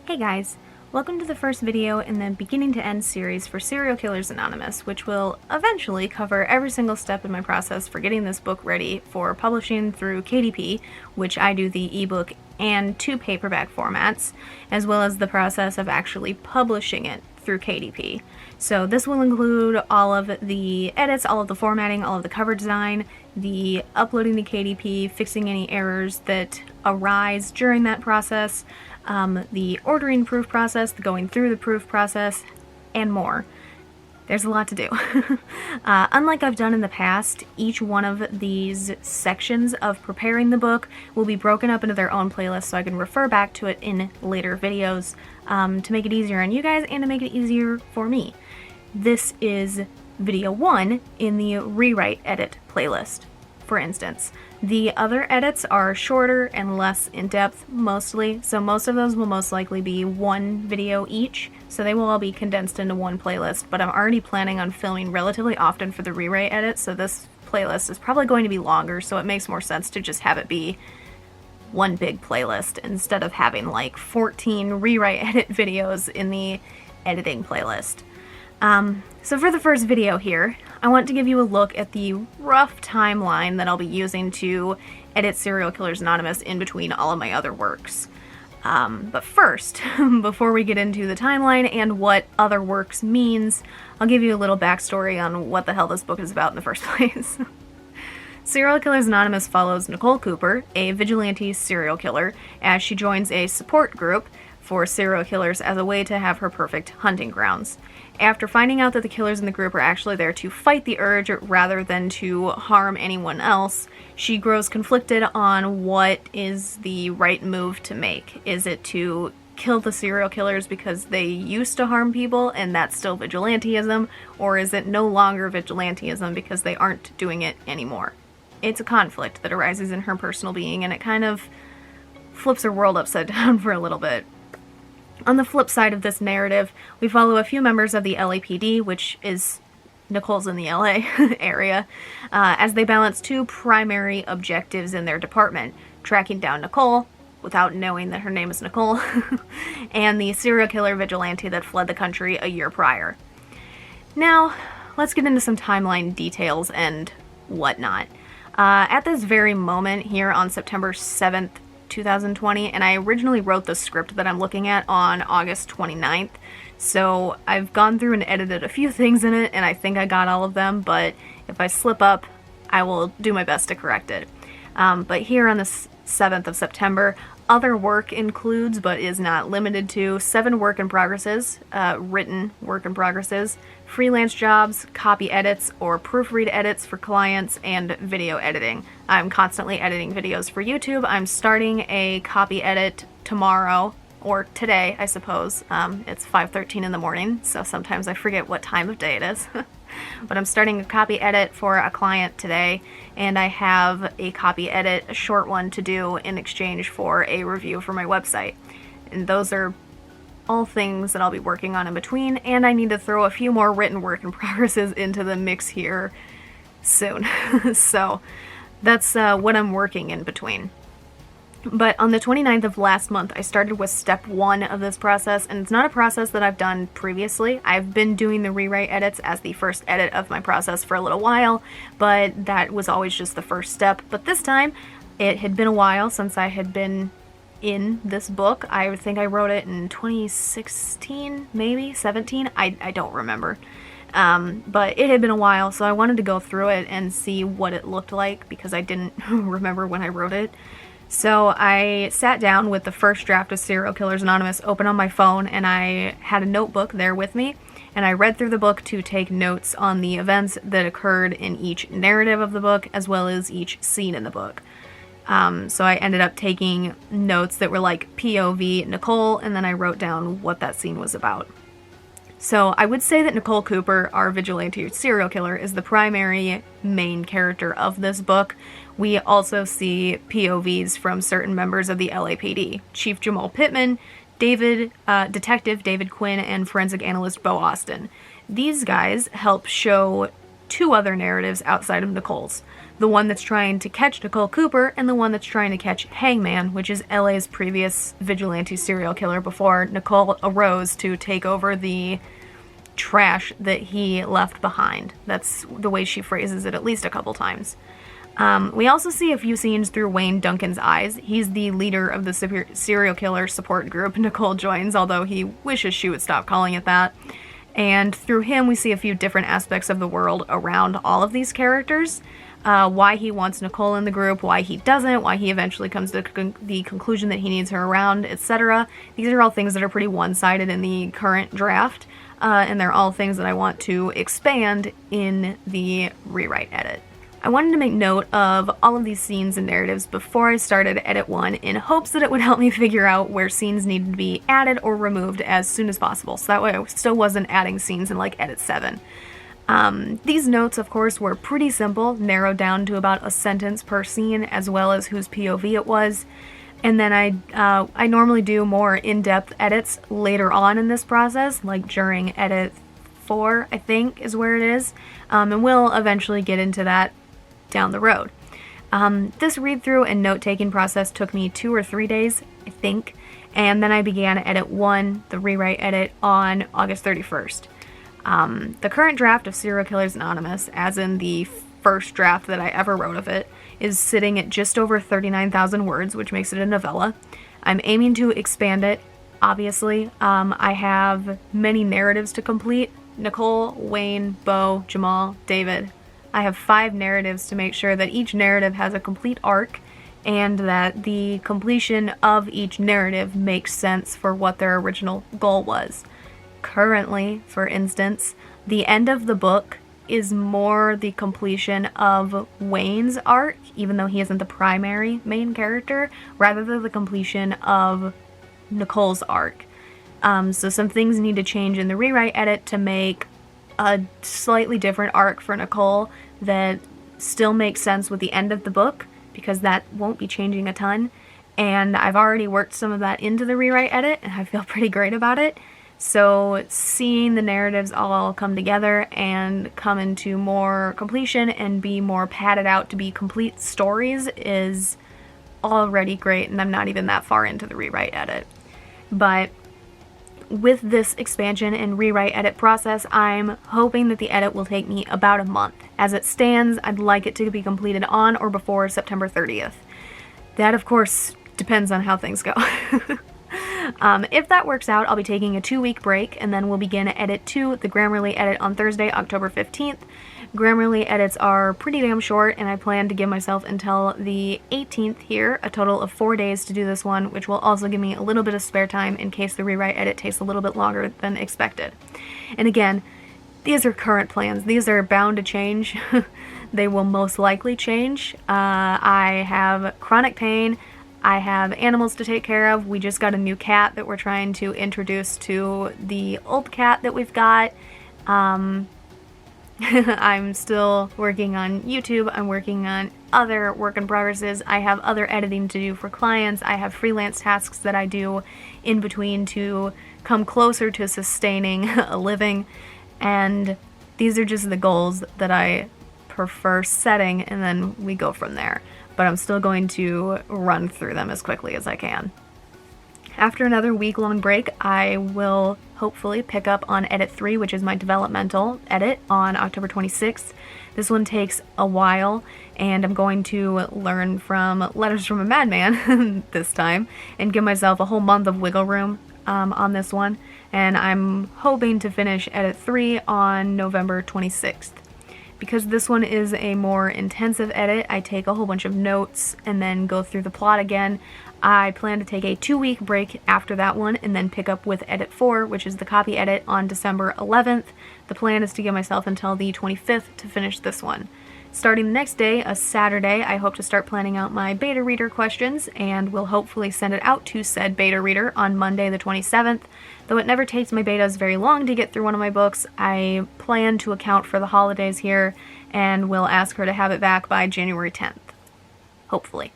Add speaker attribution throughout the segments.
Speaker 1: Hey guys, welcome to the first video in the beginning to end series for Serial Killers Anonymous, which will eventually cover every single step in my process for getting this book ready for publishing through KDP, which I do the ebook and 2 paperback formats, as well as the process of actually publishing it through KDP. So this will include all of the edits, all of the formatting, all of the cover design, the uploading to KDP, fixing any errors that arise during that process, the ordering proof process, the going through the proof process, and more. There's a lot to do. Unlike I've done in the past, each one of these sections of preparing the book will be broken up into their own playlist so I can refer back to it in later videos to make it easier on you guys and to make it easier for me. This is video 1 in the rewrite edit playlist, for instance. The other edits are shorter and less in-depth, mostly, so most of those will most likely be 1 video each, so they will all be condensed into one playlist, but I'm already planning on filming relatively often for the rewrite edit, so this playlist is probably going to be longer, so it makes more sense to just have it be one big playlist instead of having like 14 rewrite edit videos in the editing playlist. So for the first video here, I want to give you a look at the rough timeline that I'll be using to edit Serial Killers Anonymous in between all of my other works. But first, before we get into the timeline and what other works means, I'll give you a little backstory on what the hell this book is about in the first place. Serial Killers Anonymous follows Nicole Cooper, a vigilante serial killer, as she joins a support group for serial killers as a way to have her perfect hunting grounds. After finding out that the killers in the group are actually there to fight the urge rather than to harm anyone else, she grows conflicted on what is the right move to make. Is it to kill the serial killers because they used to harm people and that's still vigilantism, or is it no longer vigilantism because they aren't doing it anymore? It's a conflict that arises in her personal being, and it kind of flips her world upside down for a little bit. On the flip side of this narrative, we follow a few members of the LAPD, which is Nicole's in the LA area, as they balance 2 primary objectives in their department: tracking down Nicole, without knowing that her name is Nicole, and the serial killer vigilante that fled the country a year prior. Now, let's get into some timeline details and whatnot. At this very moment here on September 7th, 2020, and I originally wrote the script that I'm looking at on August 29th, so I've gone through and edited a few things in it, and I think I got all of them, but if I slip up, I will do my best to correct it. But here on the 7th of September, other work includes, but is not limited to, 7 work in progresses, written work in progresses, freelance jobs, copy edits or proofread edits for clients, and video editing. I'm constantly editing videos for YouTube. I'm starting a copy edit tomorrow, or today, I suppose. It's 5:13 in the morning, so sometimes I forget what time of day it is. But I'm starting a copy edit for a client today, and I have a copy edit, a short one, to do in exchange for a review for my website. And those are all things that I'll be working on in between, and I need to throw a few more written work in progresses into the mix here soon. So that's what I'm working in between. But on the 29th of last month, I started with step 1 of this process, and it's not a process that I've done previously. I've been doing the rewrite edits as the first edit of my process for a little while, but that was always just the first step. But this time, it had been a while since I had been in this book. I think I wrote it in 2016, maybe 17. I don't remember. But it had been a while, so I wanted to go through it and see what it looked like because I didn't remember when I wrote it. So I sat down with the first draft of Serial Killers Anonymous open on my phone, and I had a notebook there with me, and I read through the book to take notes on the events that occurred in each narrative of the book, as well as each scene in the book. So I ended up taking notes that were like POV Nicole, and then I wrote down what that scene was about. So I would say that Nicole Cooper, our vigilante serial killer, is the primary main character of this book. We also see POVs from certain members of the LAPD. Chief Jamal Pittman, Detective David Quinn, and forensic analyst Bo Austin. These guys help show 2 other narratives outside of Nicole's. the one that's trying to catch Nicole Cooper and the one that's trying to catch Hangman, which is LA's previous vigilante serial killer before Nicole arose to take over the trash that he left behind. That's the way she phrases it at least a couple times. We also see a few scenes through Wayne Duncan's eyes. He's the leader of the serial killer support group Nicole joins, although he wishes she would stop calling it that. And through him, we see a few different aspects of the world around all of these characters. Why he wants Nicole in the group, why he doesn't, why he eventually comes to the conclusion that he needs her around, etc. These are all things that are pretty one-sided in the current draft, and they're all things that I want to expand in the rewrite edit. I wanted to make note of all of these scenes and narratives before I started Edit 1 in hopes that it would help me figure out where scenes needed to be added or removed as soon as possible, so that way I still wasn't adding scenes in like Edit 7. These notes, of course, were pretty simple, narrowed down to about a sentence per scene, as well as whose POV it was. And then I normally do more in-depth edits later on in this process, like during Edit 4, I think, is where it is. And we'll eventually get into that down the road. This read-through and note-taking process took me 2 or 3 days, I think, and then I began Edit 1, the rewrite edit, on August 31st. The current draft of Serial Killers Anonymous, as in the first draft that I ever wrote of it, is sitting at just over 39,000 words, which makes it a novella. I'm aiming to expand it, obviously. I have many narratives to complete. Nicole, Wayne, Bo, Jamal, David. I have 5 narratives to make sure that each narrative has a complete arc and that the completion of each narrative makes sense for what their original goal was. Currently, for instance, the end of the book is more the completion of Wayne's arc, even though he isn't the primary main character, rather than the completion of Nicole's arc. So some things need to change in the rewrite edit to make a slightly different arc for Nicole that still makes sense with the end of the book, because that won't be changing a ton. And I've already worked some of that into the rewrite edit, and I feel pretty great about it. So seeing the narratives all come together and come into more completion and be more padded out to be complete stories is already great, and I'm not even that far into the rewrite edit. But with this expansion and rewrite edit process, I'm hoping that the edit will take me about a month. As it stands, I'd like it to be completed on or before September 30th. That, of course, depends on how things go. If that works out, I'll be taking a 2-week break, and then we'll begin Edit 2, the Grammarly edit, on Thursday, October 15th. Grammarly edits are pretty damn short, and I plan to give myself until the 18th here, a total of 4 days to do this one, which will also give me a little bit of spare time in case the rewrite edit takes a little bit longer than expected. And again, these are current plans. These are bound to change. They will most likely change. I have chronic pain. I have animals to take care of. We just got a new cat that we're trying to introduce to the old cat that we've got. I'm still working on YouTube. I'm working on other work in progresses. I have other editing to do for clients. I have freelance tasks that I do in between to come closer to sustaining a living. And these are just the goals that I prefer setting, and then we go from there. But I'm still going to run through them as quickly as I can. After another week-long break, I will hopefully pick up on Edit 3, which is my developmental edit, on October 26th. This one takes a while, and I'm going to learn from Letters from a Madman this time, and give myself a whole month of wiggle room on this one. And I'm hoping to finish Edit 3 on November 26th. Because this one is a more intensive edit, I take a whole bunch of notes and then go through the plot again. I plan to take a 2-week break after that one and then pick up with Edit 4, which is the copy edit, on December 11th. The plan is to give myself until the 25th to finish this one. Starting the next day, a Saturday, I hope to start planning out my beta reader questions, and will hopefully send it out to said beta reader on Monday the 27th. Though it never takes my betas very long to get through one of my books, I plan to account for the holidays here, and will ask her to have it back by January 10th. Hopefully.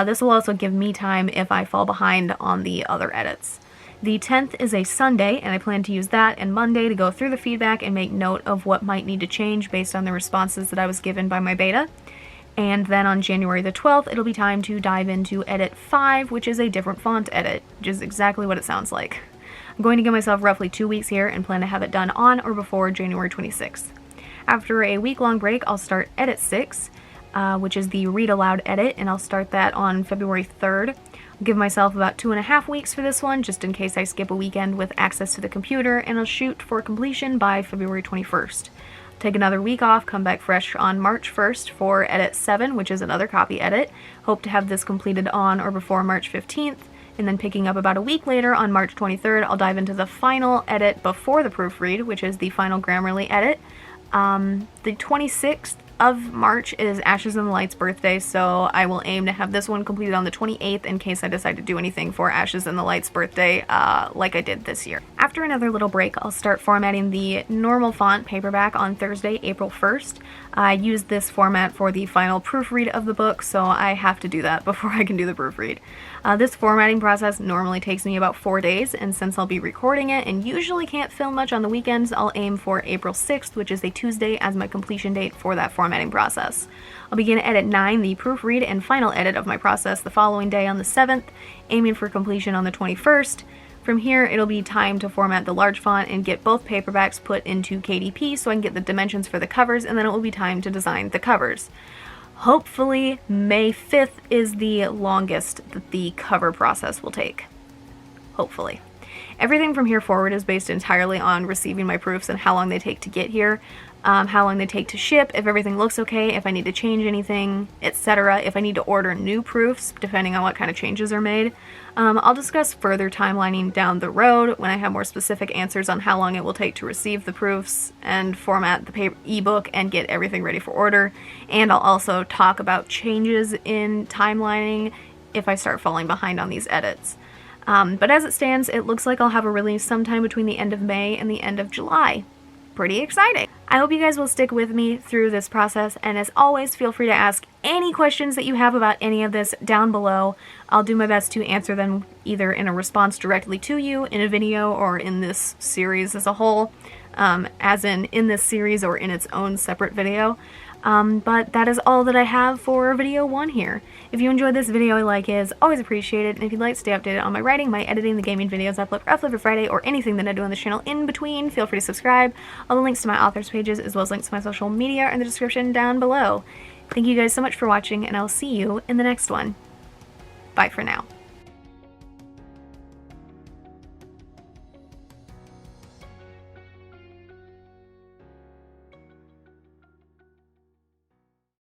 Speaker 1: This will also give me time if I fall behind on the other edits. The 10th is a Sunday, and I plan to use that and Monday to go through the feedback and make note of what might need to change based on the responses that I was given by my beta. And then on January the 12th, it'll be time to dive into edit 5, which is a different font edit, which is exactly what it sounds like. I'm going to give myself roughly 2 weeks here and plan to have it done on or before January 26th. After a week-long break, I'll start edit 6, which is the read aloud edit, and I'll start that on February 3rd. I'll give myself about 2.5 weeks for this one, just in case I skip a weekend with access to the computer, and I'll shoot for completion by February 21st. Take another week off, come back fresh on March 1st for edit 7, which is another copy edit. Hope to have this completed on or before March 15th, and then picking up about a week later on March 23rd, I'll dive into the final edit before the proofread, which is the final Grammarly edit. The 26th of March is Ashes in the Light's birthday, so I will aim to have this one completed on the 28th in case I decide to do anything for Ashes in the Light's birthday, like I did this year. After another little break, I'll start formatting the normal font paperback on Thursday, April 1st. I used this format for the final proofread of the book, so I have to do that before I can do the proofread. This formatting process normally takes me about 4 days, and since I'll be recording it and usually can't film much on the weekends, I'll aim for April 6th, which is a Tuesday, as my completion date for that formatting process. I'll begin edit 9, the proofread and final edit of my process, the following day on the 7th, aiming for completion on the 21st. From here, it'll be time to format the large font and get both paperbacks put into KDP so I can get the dimensions for the covers, and then it will be time to design the covers. Hopefully, May 5th is the longest that the cover process will take. Hopefully. Everything from here forward is based entirely on receiving my proofs and how long they take to get here, how long they take to ship, if everything looks okay, if I need to change anything, etc., if I need to order new proofs, depending on what kind of changes are made. I'll discuss further timelining down the road when I have more specific answers on how long it will take to receive the proofs and format the ebook and get everything ready for order. And I'll also talk about changes in timelining if I start falling behind on these edits. But as it stands, it looks like I'll have a release sometime between the end of May and the end of July. Pretty exciting. I hope you guys will stick with me through this process, and as always, feel free to ask any questions that you have about any of this down below. I'll do my best to answer them either in a response directly to you in a video or in this series as a whole, as in this series or in its own separate video. But that is all that I have for video 1 here. If you enjoyed this video, a like is always appreciated, and if you'd like to stay updated on my writing, my editing, the gaming videos I upload roughly every Friday, or anything that I do on the channel in between, feel free to subscribe. All the links to my authors pages, as well as links to my social media, are in the description down below. Thank you guys so much for watching, and I'll see you in the next one. Bye for now.